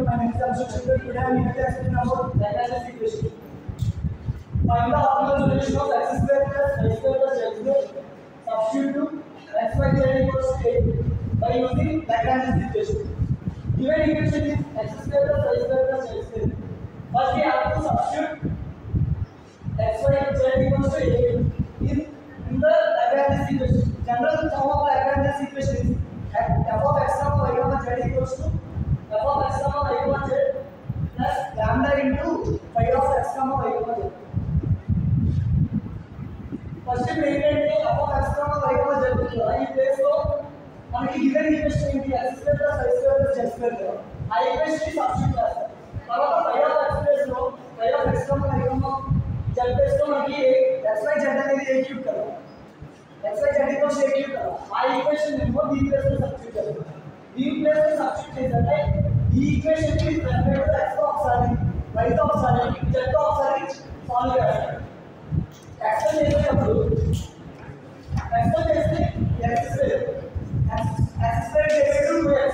in my next subsection. Today I am going to explain about Lagrange's equation. Find the optimal solution of x square plus y square plus z square. Substitute to x y z equals to 8 by using Lagrange's equation. Given equation is x square plus y square plus z square. First we have to substitute x y z equals to 8 in the Lagrange's equation. General form of Lagrange's equation is f of x comma y comma z equals to f of x comma y comma z plus lambda into phi of x comma y comma z. First we ఏంటంటే f of x comma y comma z ఉంది ఈ place లో మనకి given equation ఏంటి x square plus y square plus z square కదా ఆ equation ని substitute చేస్తాం. తర్వాత phi of x ప్లేస్ లో phi of x comma y comma z place లో మనకి xy z అనేది a క్యూబ్ కదా xy z equals a cube కదా ఆ ఈక్వేషన్ ని మనం ఈ ప్లేస్ లో సబ్స్టిట్యూట్ చేస్తాం. ఈ ప్లేస్ లో సబ్స్టిట్యూట్ చేస్తే ఈ ఈక్వేషన్ ని రెస్పెక్ట్ టు x తో ఒకసారి y తో ఒకసారి z తో ఒకసారి సాల్వ్ చేస్తాం. x తో చేసేటప్పుడు x తో చేస్తే x స్క్వేర్ చేసేటప్పుడు 2x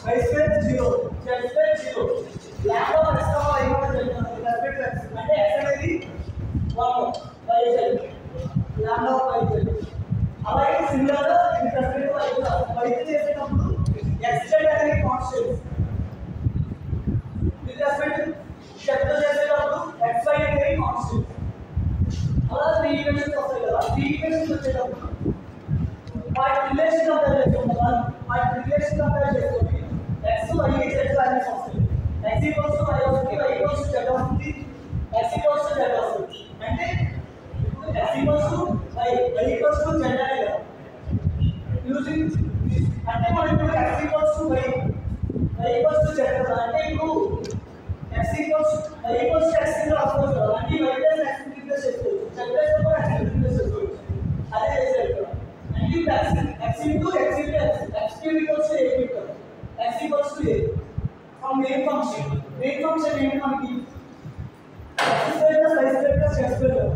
y square 0 z square 0 lambda of x y respect to x అంటే x అనేది 1 y z lambda of y z అలాగే సిమిలర్ గా ఇది రెస్పెక్ట్ టు y కూడా y తో చేసేటప్పుడు x z అనేది కాన్స్టెంట్ ఇది రెస్పెక్ట్ z తో చేసేటప్పుడు x y అనేది కాన్స్టెంట్ అలా త్రీ ఈక్వేషన్స్ వస్తాయి కదా త్రీ ఈక్వేషన్స్ వచ్చేటప్పుడు వాటి రిలేషన్ కంపేర్ చేసుకుంటాం వాటి రిలేషన్ కంపేర్ చేసుకొని x y z వాల్యూస్ వస్తాయి x ఈక్వల్స్ టు y వస్తుంది y ఈక్వల్స్ టు z వస్తుంది x ఈక్వల్స్ టు z వస్తుంది అంటే ఇప్పుడు x equals to y equals to z అనే కదా యూజింగ్ అంటే మనం ఇప్పుడు x equals to y equals to z కదా అంటే ఇప్పుడు x equals y equals to x ని రాసుకోవచ్చు కదా అంటే y ప్లస్ x ని రిప్లేస్ చేసుకోవచ్చు z ప్లస్ కూడా x ని రిప్లేస్ చేసుకోవచ్చు అదే చేసేది కదా అంటే ఇప్పుడు x into x into x cube equals to a cube కదా x equals to a from main function ఏంటి మనకి x square plus y square plus z square